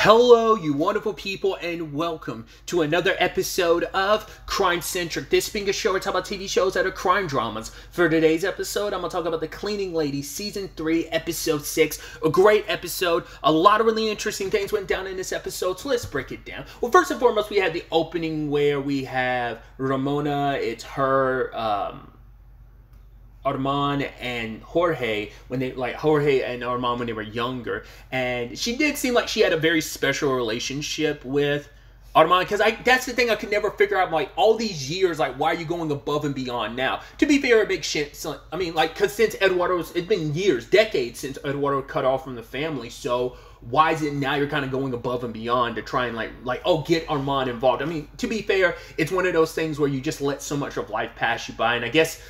Hello, you wonderful people, and welcome to another episode of Crime Centric. This being a show where I talk about TV shows that are crime dramas. For today's episode, I'm going to talk about The Cleaning Lady, Season 3, Episode 6. A great episode. A lot of really interesting things went down in this episode, so let's break it down. Well, first and foremost, we had the opening where we have Ramona. It's her, Armand and Jorge Jorge and Armand when they were younger, and she did seem like she had a very special relationship with Armand, because that's the thing I could never figure out, like, all these years, like, why are you going above and beyond now? To be fair, it makes sense. I mean, like, because since Eduardo's, it's been years, decades since Eduardo cut off from the family, so why is it now you're kind of going above and beyond to try and get Armand involved? I mean, to be fair, it's one of those things where you just let so much of life pass you by, and I guess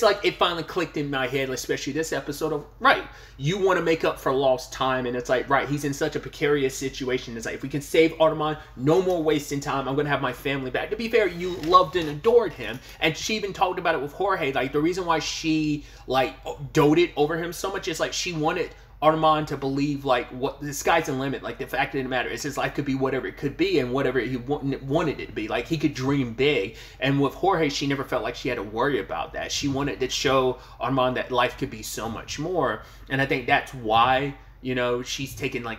like it finally clicked in my head, especially this episode of, right, you want to make up for lost time, and it's like, right, he's in such a precarious situation. It's like, if we can save Armand, no more wasting time, I'm going to have my family back. To be fair, you loved and adored him, and she even talked about it with Jorge, like, the reason why she, like, doted over him so much is, like, she wanted Armand to believe, like, what the sky's the limit. Like, the fact of the matter is his life could be whatever it could be and whatever he wanted it to be. Like, he could dream big. And with Jorge, she never felt like she had to worry about that. She wanted to show Armand that life could be so much more. And I think that's why, you know, she's taken, like,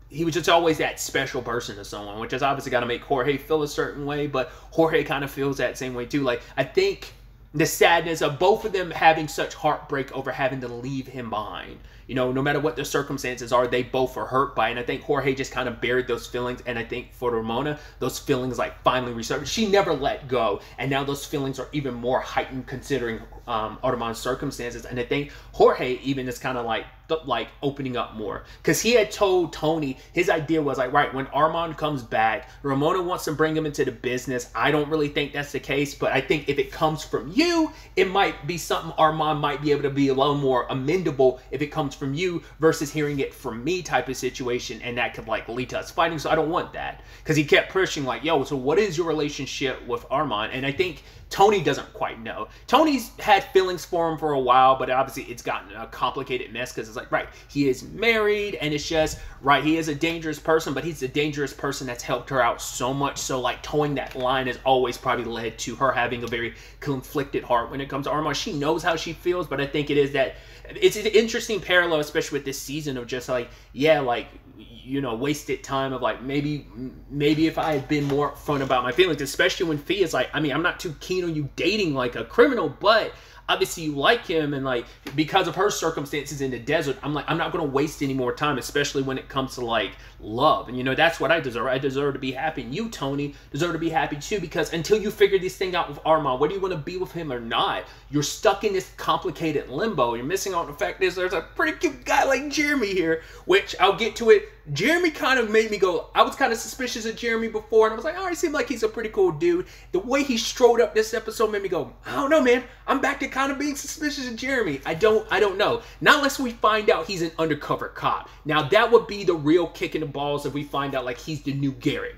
he was just always that special person to someone, which is obviously got to make Jorge feel a certain way, but Jorge kind of feels that same way too. Like, I think the sadness of both of them having such heartbreak over having to leave him behind. You know, no matter what the circumstances are, they both are hurt by it. And I think Jorge just kind of buried those feelings. And I think for Ramona, those feelings, like, finally resurfaced. She never let go. And now those feelings are even more heightened considering Armand's circumstances. And I think Jorge even is kind of like opening up more, because he had told Tony his idea was like, right, when Armand comes back, Ramona wants to bring him into the business. I don't really think that's the case, but I think if it comes from you, it might be something Armand might be able to be a little more amendable if it comes from you versus hearing it from me type of situation, and that could, like, lead to us fighting. So I don't want that, because he kept pushing, like, yo, so what is your relationship with Armand? And I think Tony doesn't quite know. Tony's had feelings for him for a while, but obviously it's gotten a complicated mess, because it's like, right, he is married, and it's just, right, he is a dangerous person, but he's a dangerous person that's helped her out so much. So, like, towing that line has always probably led to her having a very conflicted heart when it comes to Armand. She knows how she feels, but I think it is that it's an interesting parallel, especially with this season, of just like, yeah, like, you know, wasted time of, like, maybe if I had been more upfront about my feelings, especially when Fee is like, I mean, I'm not too keen on you dating, like, a criminal, but obviously you like him, and, like, because of her circumstances in the desert, I'm like, I'm not going to waste any more time, especially when it comes to, like, love. And, you know, that's what I deserve. I deserve to be happy. And you, Tony, deserve to be happy too, because until you figure this thing out with Armand, whether you want to be with him or not, you're stuck in this complicated limbo. You're missing out on the fact is there's a pretty cute guy like Jeremy here, which I'll get to it. Jeremy kind of made me go, I was kind of suspicious of Jeremy before, and I was like, oh, he seemed like he's a pretty cool dude. The way he strode up this episode made me go, I don't know, man. I'm back to kind of being suspicious of Jeremy. I don't know. Not unless we find out he's an undercover cop. Now, that would be the real kick in the balls if we find out, like, he's the new Garrett.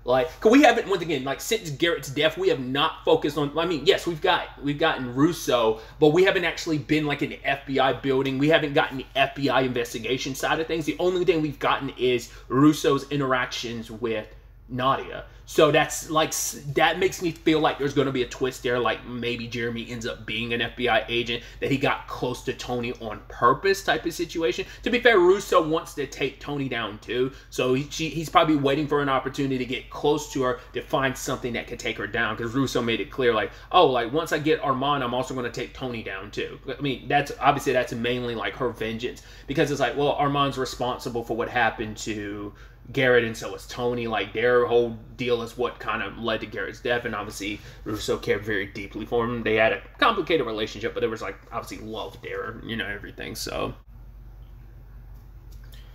Like, cause we haven't, once again, like, since Garrett's death, we have not focused on, I mean, yes, we've gotten Russo, but we haven't actually been, like, in the FBI building. We haven't gotten the FBI investigation side of things. The only thing we've gotten is Russo's interactions with Nadia. So that's, like, that makes me feel like there's going to be a twist there, like maybe Jeremy ends up being an FBI agent, that he got close to Tony on purpose type of situation. To be fair, Russo wants to take Tony down too, so he's probably waiting for an opportunity to get close to her to find something that could take her down, because Russo made it clear, like, oh, like, once I get Armand, I'm also going to take Tony down too. I mean, that's mainly, like, her vengeance, because it's like, well, Armand's responsible for what happened to Garrett, and so is Tony. Like, their whole deal is what kind of led to Garrett's death, and obviously Russo cared very deeply for him. They had a complicated relationship, but there was, like, obviously love there, you know, everything. So,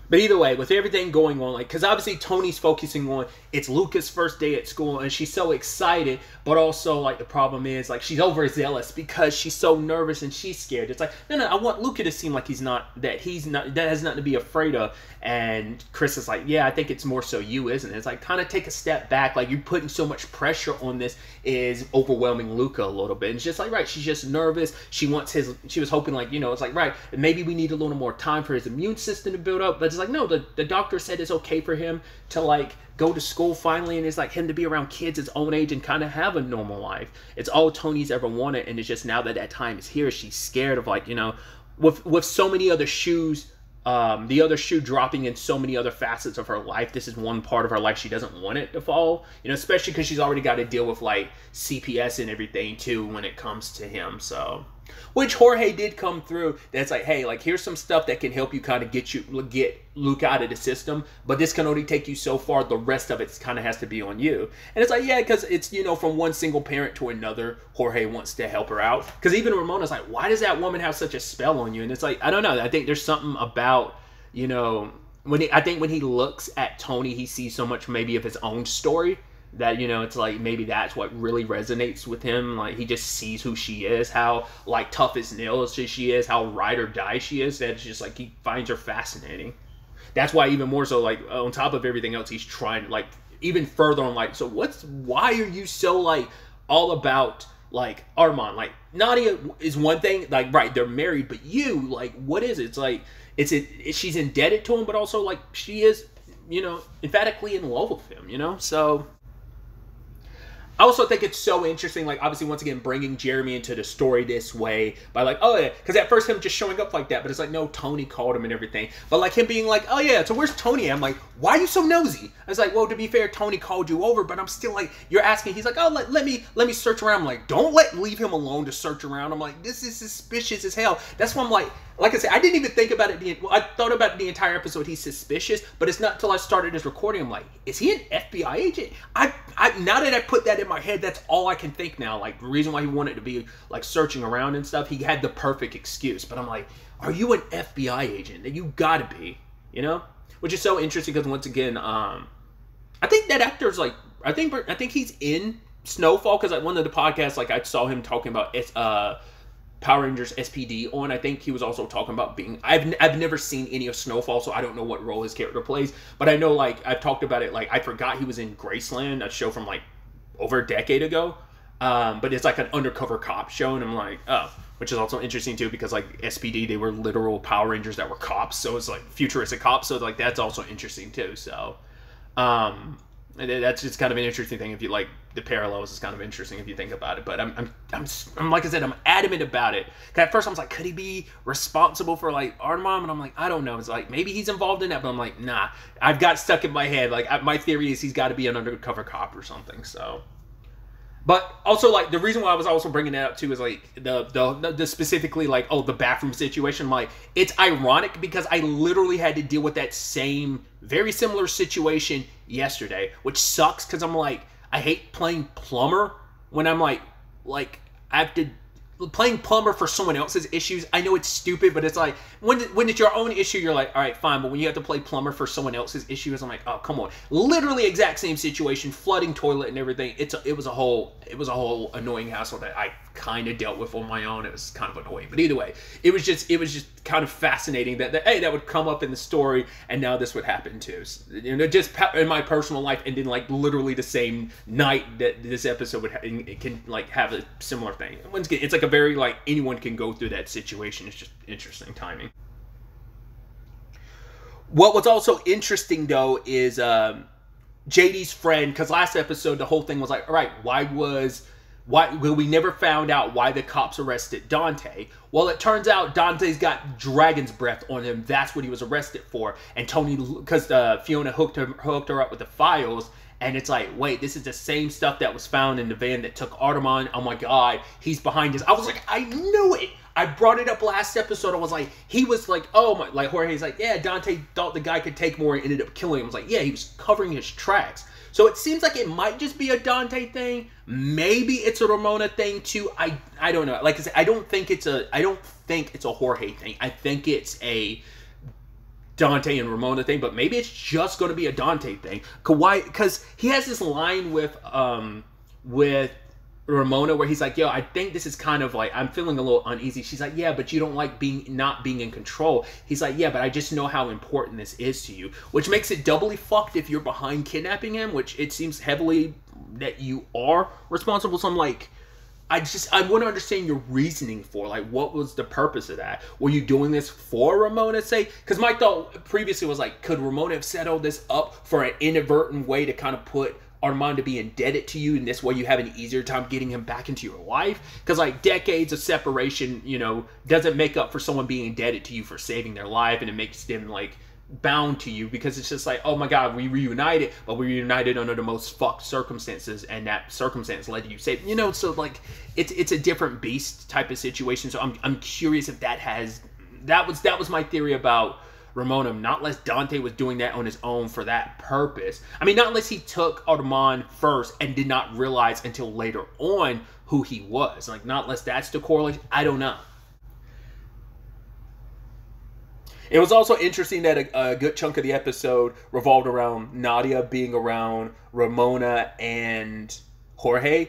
but either way, with everything going on, like, because obviously Tony's focusing on, it's Luca's first day at school, and she's so excited, but also, like, the problem is, like, she's overzealous because she's so nervous and she's scared. It's like, no, I want Luca to seem like that has nothing to be afraid of. And Chris is like, yeah, I think it's more so you, isn't it? It's like, kind of take a step back. Like, you're putting so much pressure on this is overwhelming Luca a little bit. And it's just like, right, she's just nervous. She was hoping, like, you know, it's like, right, maybe we need a little more time for his immune system to build up. But it's like, like, no, the doctor said it's okay for him to like go to school finally, and it's like him to be around kids his own age and kind of have a normal life. It's all Tony's ever wanted, and it's just now that time is here, she's scared of like, you know, with so many other shoes, the other shoe dropping in so many other facets of her life. This is one part of her life she doesn't want it to fall, you know, especially because she's already got to deal with like CPS and everything too when it comes to him. So, which Jorge did come through. That's like, hey, like here's some stuff that can help you kind of get Luke out of the system, but this can only take you so far. The rest of it kind of has to be on you. And it's like, yeah, because it's, you know, from one single parent to another, Jorge wants to help her out. Because even Ramona's like, why does that woman have such a spell on you? And it's like, I don't know. I think there's something about, you know, I think when he looks at Tony, he sees so much maybe of his own story that, you know, it's like maybe that's what really resonates with him. Like he just sees who she is, how like tough as nails she is, how ride or die she is. That's just like he finds her fascinating. That's why even more so, like on top of everything else, he's trying like even further on like, so why are you so like all about like Armand? Like Nadia is one thing, like right, they're married, but you, like, what is it? It's like she's indebted to him, but also like she is, you know, emphatically in love with him, you know. So I also think it's so interesting, like, obviously, once again, bringing Jeremy into the story this way by, like, oh, yeah, because at first him just showing up like that, but it's like, no, Tony called him and everything. But, like, him being like, oh, yeah, so where's Tony? I'm like, why are you so nosy? I was like, well, to be fair, Tony called you over, but I'm still like, you're asking. He's like, oh, let me search around. I'm like, don't leave him alone to search around. I'm like, this is suspicious as hell. That's why I'm like I said, I didn't even think about it. I thought about it the entire episode. He's suspicious, but it's not until I started this recording. I'm like, is he an FBI agent? Now that I put that in my head, that's all I can think now. Like the reason why he wanted to be like searching around and stuff, he had the perfect excuse. But I'm like, are you an FBI agent? You gotta be, you know? Which is so interesting because once again, I think that actor's like, I think he's in Snowfall because like one of the podcasts, like I saw him talking about Power Rangers SPD on. I think he was also talking about being, I've never seen any of Snowfall, so I don't know what role his character plays, but I know like I've talked about it, like I forgot he was in Graceland, a show from like over a decade ago, but it's like an undercover cop show, and I'm like, oh, which is also interesting too because like SPD, they were literal Power Rangers that were cops, so it's like futuristic cops, so like that's also interesting too. So and that's just kind of an interesting thing if you like the parallels is kind of interesting if you think about it. But I'm like I said, I'm adamant about it. At first I was like, could he be responsible for like Armand? And I'm like, I don't know. It's like maybe he's involved in that, but I'm like, nah. I've got stuck in my head. Like my theory is he's got to be an undercover cop or something. So, but also like the reason why I was also bringing that up too is like the specifically like, oh, the bathroom situation. Like it's ironic because I literally had to deal with that same very similar situation yesterday, which sucks because I'm like, I hate playing plumber when I'm like I have to playing plumber for someone else's issues. I know it's stupid, but it's like when it's your own issue, you're like, all right, fine. But when you have to play plumber for someone else's issues, I'm like, oh, come on. Literally exact same situation, flooding toilet and everything. It was a whole annoying hassle that I kind of dealt with on my own. It was kind of annoying, but either way, it was just kind of fascinating that hey, that would come up in the story, and now this would happen too. So, you know, just in my personal life, and then like literally the same night that this episode would it can like have a similar thing. Once again, it's like a very like anyone can go through that situation. It's just interesting timing. What was also interesting though is JD's friend, because last episode the whole thing was like, all right, why we never found out why the cops arrested Dante. Well, it turns out Dante's got dragon's breath on him. That's what he was arrested for. And Tony, because Fiona hooked her up with the files, and it's like, wait, this is the same stuff that was found in the van that took Artemon. Oh my god, he's behind this. I was like, I knew it. I brought it up last episode. I was like, he was like, oh my, like Jorge's like, yeah, Dante thought the guy could take more and ended up killing him. I was like, yeah, he was covering his tracks. So it seems like it might just be a Dante thing. Maybe it's a Ramona thing too. I don't know. Like I said, I don't think it's a Jorge thing. I think it's a Dante and Ramona thing, but maybe it's just going to be a Dante thing. Because he has this line with Ramona where he's like, yo, I think this is kind of like, I'm feeling a little uneasy. She's like, yeah, but you don't like not being in control. He's like, yeah, but I just know how important this is to you, which makes it doubly fucked if you're behind kidnapping him, which it seems heavily that you are responsible. So I'm like, I want to understand your reasoning for, like, what was the purpose of that? Were you doing this for Ramona's sake? Because my thought previously was like, could Ramona have settled this up for an inadvertent way to kind of put Armand to be indebted to you, and this way you have an easier time getting him back into your life? Because like decades of separation, you know, doesn't make up for someone being indebted to you for saving their life, and it makes them like bound to you, because it's just like, oh my god, we reunited, but we reunited under the most fucked circumstances, and that circumstance led to you save, you know. So like it's a different beast type of situation. So I'm curious if that was my theory about Ramona, not unless Dante was doing that on his own for that purpose. I mean, not unless he took Armand first and did not realize until later on who he was. Like, not unless that's the correlation. I don't know. It was also interesting that a good chunk of the episode revolved around Nadia being around Ramona and Jorge.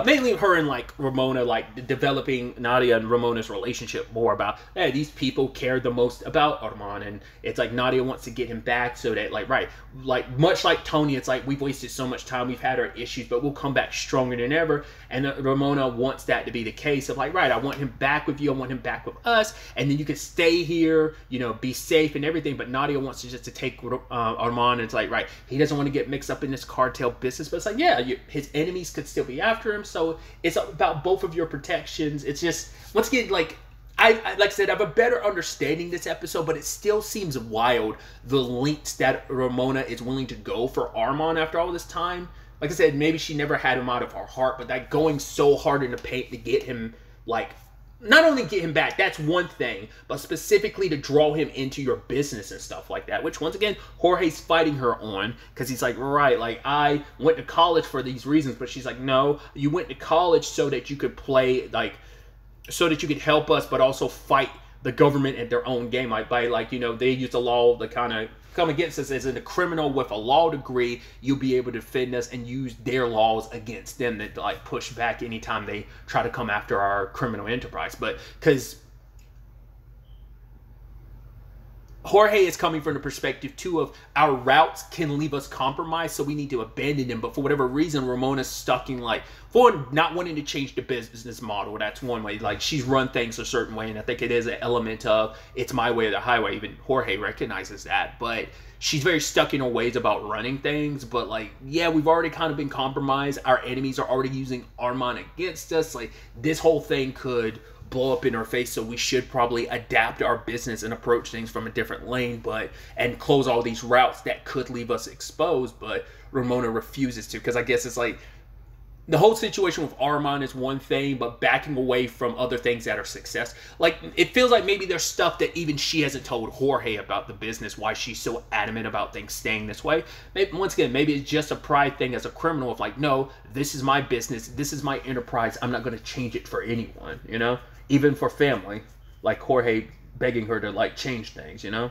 Mainly her and like Ramona, like developing Nadia and Ramona's relationship more about, hey, these people cared the most about Armand, and it's like Nadia wants to get him back so that, like, right, like much like Tony, it's like we've wasted so much time, we've had our issues, but we'll come back stronger than ever. And Ramona wants that to be the case of like, right, I want him back with you, I want him back with us, and then you can stay here, you know, be safe and everything. But Nadia wants to just to take Armand, and it's like, right, he doesn't want to get mixed up in this cartel business, but it's like, yeah, his enemies could still be after him. So it's about both of your protections. It's just, once again, like like I said, I have a better understanding this episode, but it still seems wild the lengths that Ramona is willing to go for Armand after all this time. Like I said, maybe she never had him out of her heart, but that going so hard in the paint to get him, like, not only get him back, that's one thing, but specifically to draw him into your business and stuff like that, which once again, Jorge's fighting her on, because he's like, right, like, I went to college for these reasons, but she's like, no, you went to college so that you could play, like, so that you could help us, but also fight the government at their own game. Like, by, like, you know, they use the law to kind of come against us as a criminal with a law degree. You'll be able to defend us and use their laws against them that, like, push back anytime they try to come after our criminal enterprise. But because Jorge is coming from the perspective too of our routes can leave us compromised, so we need to abandon them. But for whatever reason, Ramona's stuck in, like, for not wanting to change the business model. That's one way. Like, she's run things a certain way, and I think it is an element of it's my way or the highway. Even Jorge recognizes that, but she's very stuck in her ways about running things. But like, yeah, we've already kind of been compromised. Our enemies are already using Armand against us. Like, this whole thing could blow up in our face, so we should probably adapt our business and approach things from a different lane, and close all these routes that could leave us exposed. But Ramona refuses to, because I guess it's like the whole situation with Armand is one thing, but backing away from other things that are success. Like, it feels like maybe there's stuff that even she hasn't told Jorge about the business, why she's so adamant about things staying this way. Maybe, once again, maybe it's just a pride thing as a criminal of like, no, this is my business, this is my enterprise, I'm not going to change it for anyone, you know? Even for family, like Jorge begging her to, like, change things, you know?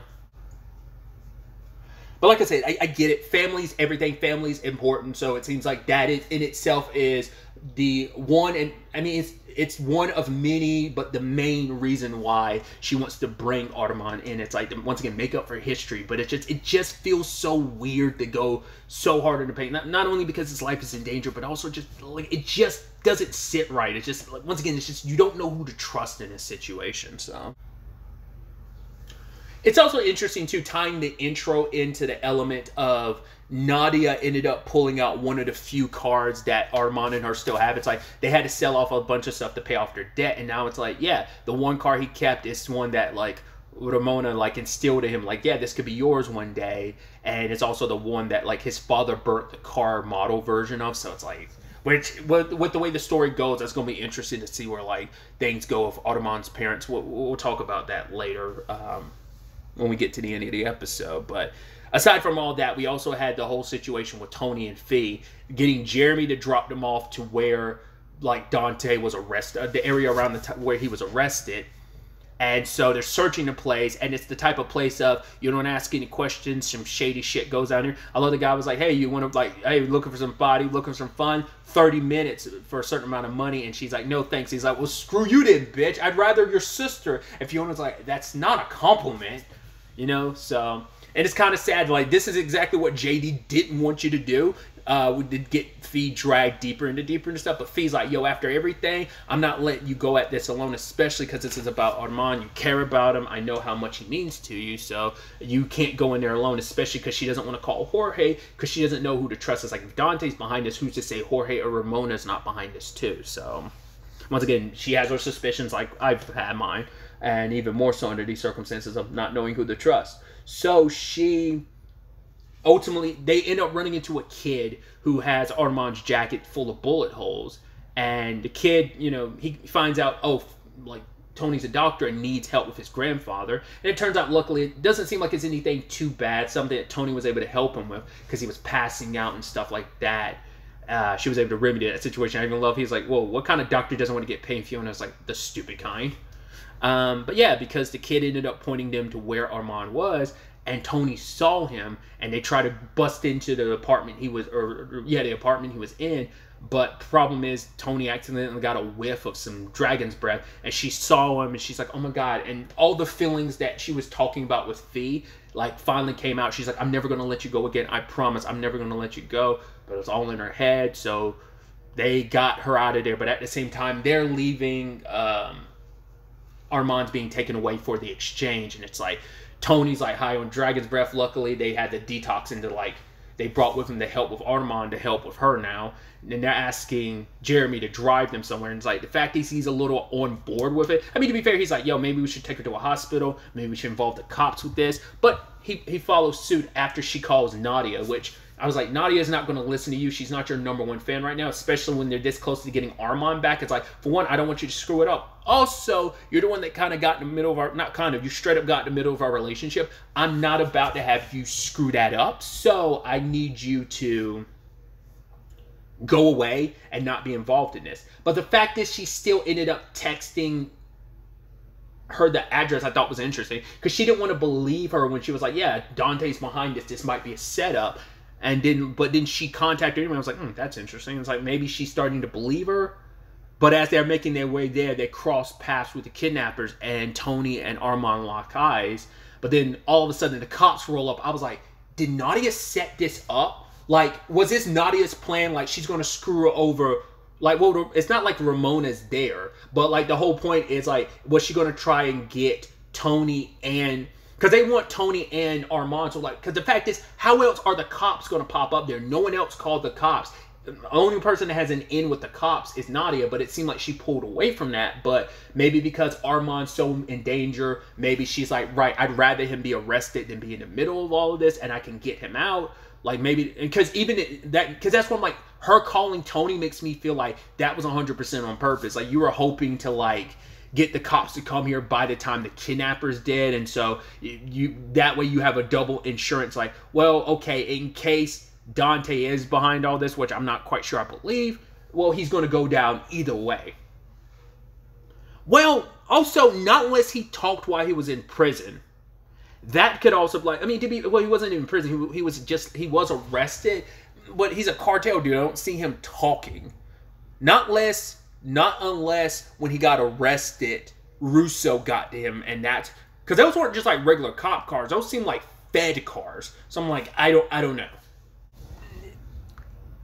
But like I said, I get it. Family's everything. Family's important. So it seems like that is, in itself, is the one, and I mean, it's one of many, but the main reason why she wants to bring Armand in. It's like, once again, make up for history. But it just feels so weird to go so hard in the paint. Not only because his life is in danger, but also just like, it just doesn't sit right. It's just, like, once again, it's just, you don't know who to trust in this situation. So it's also interesting, too, tying the intro into the element of Nadia ended up pulling out one of the few cards that Armand and her still have. It's like they had to sell off a bunch of stuff to pay off their debt. And now it's like, yeah, the one card he kept is one that, like, Ramona, like, instilled in him, like, yeah, this could be yours one day. And it's also the one that, like, his father burnt the car model version of. So it's like, which, with the way the story goes, that's going to be interesting to see where, like, things go with Armand's parents. We'll talk about that later, when we get to the end of the episode. But aside from all that, we also had the whole situation with Tony and Fee getting Jeremy to drop them off to where, like, Dante was arrested, the area around where he was arrested. And so they're searching the place, and it's the type of place of, you don't ask any questions, some shady shit goes on here. I love the guy was like, hey, you want to, like, hey, looking for some body, looking for some fun, 30 minutes for a certain amount of money. And she's like, no thanks. He's like, well, screw you then, bitch. I'd rather your sister. If you want to, like, that's not a compliment, you know? So, and it's kind of sad, like, this is exactly what JD didn't want you to do. would get Fee dragged deeper into stuff. But Fee's like, yo, after everything, I'm not letting you go at this alone, especially because this is about Armand. You care about him. I know how much he means to you, so you can't go in there alone, especially because she doesn't want to call Jorge because she doesn't know who to trust. It's like, if Dante's behind this, who's to say Jorge or Ramona's not behind this too? So once again, she has her suspicions like I've had mine, and even more so under these circumstances of not knowing who to trust. So she ultimately, they end up running into a kid who has Armand's jacket full of bullet holes, and the kid, you know, he finds out, oh, like, Tony's a doctor and needs help with his grandfather. And it turns out, luckily, it doesn't seem like it's anything too bad, something that Tony was able to help him with because he was passing out and stuff like that. She was able to remedy that situation. I even love, he's like, whoa, what kind of doctor doesn't want to get pain? Fiona's like, the stupid kind. But yeah, because the kid ended up pointing them to where Armand was, and Tony saw him, and they tried to bust into the apartment he was, the apartment he was in. But problem is, Tony accidentally got a whiff of some dragon's breath, and she saw him, and she's like, oh my god. And all the feelings that she was talking about with Fee, like, finally came out. She's like, I'm never going to let you go again. I promise, I'm never going to let you go. But it was all in her head, so they got her out of there. But at the same time, they're leaving, Armand's being taken away for the exchange, and it's like, Tony's like high on dragon's breath. Luckily, they had the detox into, like, they brought with them to help with Armand to help with her now. And they're asking Jeremy to drive them somewhere. And it's like, the fact is he's a little on board with it. I mean, to be fair, he's like, yo, maybe we should take her to a hospital. Maybe we should involve the cops with this. But he follows suit after she calls Nadia, which I was like, Nadia's not going to listen to you. She's not your #1 fan right now, especially when they're this close to getting Armand back. It's like, for one, I don't want you to screw it up. Also, you're the one that kind of got in the middle of our, not kind of, you straight up got in the middle of our relationship. I'm not about to have you screw that up. So I need you to go away and not be involved in this. But the fact is, she still ended up texting her the address. I thought was interesting, because she didn't want to believe her when she was like, yeah, Dante's behind this. This might be a setup. And then she contacted him, and I was like, that's interesting. It's like, maybe she's starting to believe her. But as they're making their way there, they cross paths with the kidnappers, and Tony and Armand lock eyes. But then all of a sudden, the cops roll up. I was like, did Nadia set this up? Like, was this Nadia's plan? Like, she's going to screw her over. Like, well, it's not like Ramona's there. But, like, the whole point is, like, was she going to try and get Tony and... Because they want Tony and Armand. So, like, because the fact is, how else are the cops going to pop up there? No one else called the cops. The only person that has an in with the cops is Nadia, but it seemed like she pulled away from that. But maybe because Armand's so in danger, maybe she's like, right, I'd rather him be arrested than be in the middle of all of this, and I can get him out. Like, maybe, because even that, because that's when, like, her calling Tony makes me feel like that was 100% on purpose. Like, you were hoping to, like, get the cops to come here by the time the kidnapper's dead, and so you that way you have a double insurance. Like, well, okay, in case Dante is behind all this, which I'm not quite sure I believe, well, he's going to go down either way. Well, also, not unless he talked while he was in prison. That could also, like, I mean, well, he wasn't in prison. He was arrested, but he's a cartel dude. I don't see him talking. Not unless when he got arrested, Russo got to him, and that's because those weren't just like regular cop cars. Those seemed like Fed cars. So I'm like, I don't know.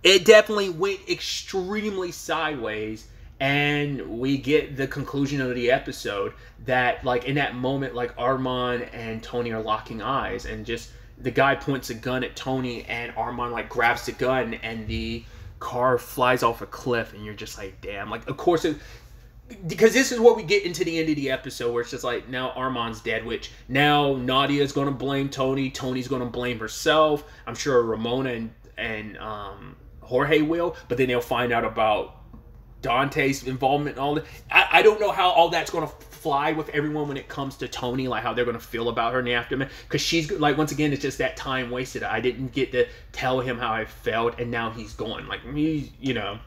It definitely went extremely sideways, and we get the conclusion of the episode that, like, in that moment, like, Armand and Tony are locking eyes, and just the guy points a gun at Tony, and Armand, like, grabs the gun, and the car flies off a cliff, and you're just like, damn. Like, of course, because this is what we get into the end of the episode, where it's just like, now Armand's dead, which now Nadia's going to blame Tony. Tony's going to blame herself. I'm sure Ramona and Jorge will, but then they'll find out about Dante's involvement and all that. I don't know how all that's going to fly with everyone when it comes to Tony, like how they're going to feel about her in the aftermath, because she's like, once again, it's just that time wasted. I didn't get to tell him how I felt, and now he's gone. Like, me, you know.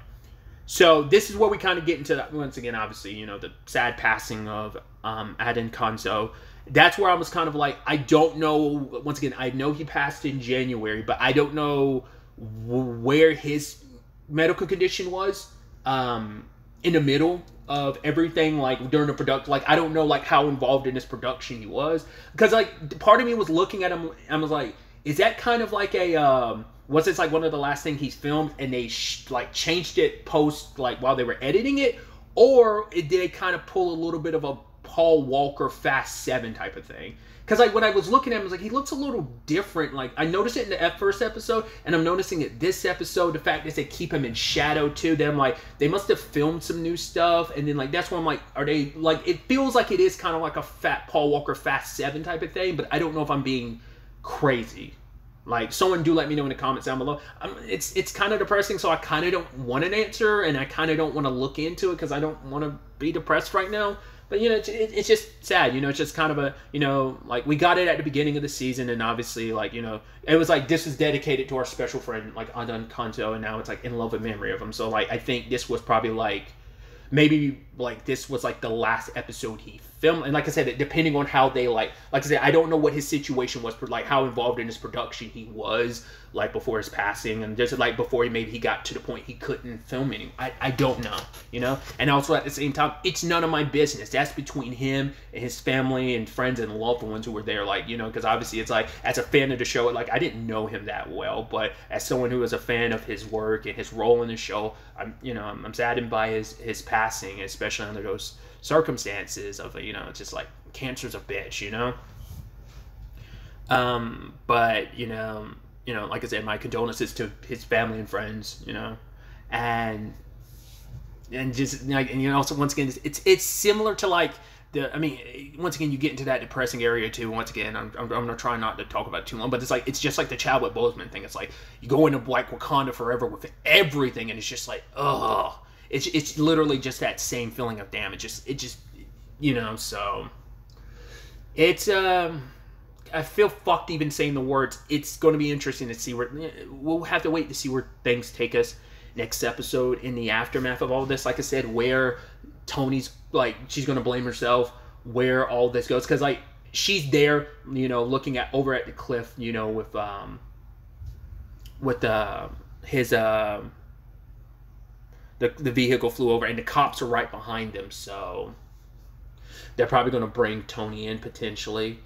So this is where we kind of get into that, once again, obviously, you know, the sad passing of Adin Konso. That's where I was kind of like, I don't know. Once again, I know he passed in January, but I don't know where his medical condition was in the middle of everything, like during the production. Like, I don't know, like, how involved in this production he was, because, like, part of me was looking at him and was like, is that kind of like a was this like one of the last things he's filmed and they like changed it post like while they were editing it, or did they kind of pull a little bit of a Paul Walker Fast 7 type of thing? Because like when I was looking at him, I was like, he looks a little different. Like I noticed it in the first episode, and I'm noticing it this episode. The fact that they keep him in shadow too. Then I'm like, they must have filmed some new stuff, and then like that's why I'm like, are they like? It feels like it is kind of like a fat Paul Walker Fast 7 type of thing, but I don't know if I'm being crazy. Like, someone do let me know in the comments down below. It's kind of depressing, so I kind of don't want an answer, and I kind of don't want to look into it because I don't want to be depressed right now. But, you know, it's just sad, you know, it's just kind of a, you know, like, we got it at the beginning of the season, and obviously, like, you know, it was like, this was dedicated to our special friend, like, Adon Kanto, and now it's, like, in love with memory of him. So, like, I think this was probably, like, maybe, like, this was, like, the last episode he filmed. And like I said, depending on how they, like I said, I don't know what his situation was, like, how involved in his production he was, like, before his passing, and just, like, before he got to the point he couldn't film anymore. I don't know, you know? And also, at the same time, it's none of my business. That's between him and his family and friends and loved ones who were there, like, you know, because obviously it's, like, as a fan of the show, like, I didn't know him that well, but as someone who was a fan of his work and his role in the show, I'm saddened by his passing, especially under those circumstances of, you know, it's just like, cancer's a bitch, you know? But, you know, like I said, my condolences to his family and friends, you know, and just, like, and, you know, also, once again, it's similar to, like, once again, you get into that depressing area too. Once again, I'm gonna try not to talk about it too long, but it's just like the Chadwick Boseman thing. It's like, you go into Black Wakanda Forever with everything, and it's just like, ugh. It's literally just that same feeling of damage. It just, you know, so it's, I feel fucked even saying the words. It's going to be interesting to see where, we'll have to wait to see where things take us next episode in the aftermath of all this. Like I said, where Tony's, like, she's going to blame herself, where all this goes. Because, like, she's there, you know, looking over at the cliff, you know, with his, the vehicle flew over, and the cops are right behind them, so they're probably going to bring Tony in, potentially.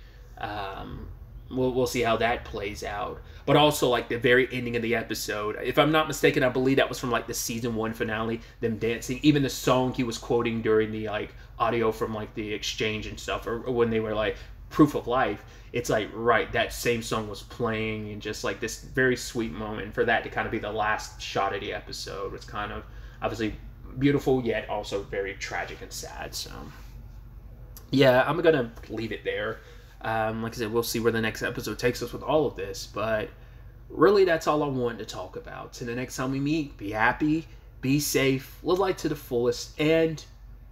We'll see how that plays out. But also, like, the very ending of the episode, if I'm not mistaken, I believe that was from, like, the season 1 finale, them dancing. Even the song he was quoting during the, like, audio from, like, the exchange and stuff, or when they were, like, Proof of Life, it's like, right, that same song was playing, and just, like, this very sweet moment. For that to kind of be the last shot of the episode was kind of, obviously, beautiful, yet also very tragic and sad. So, yeah, I'm going to leave it there. Like I said, we'll see where the next episode takes us with all of this. But really, that's all I wanted to talk about. So the next time we meet, be happy, be safe, live life to the fullest, and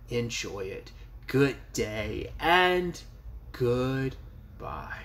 enjoy it. Good day, and goodbye.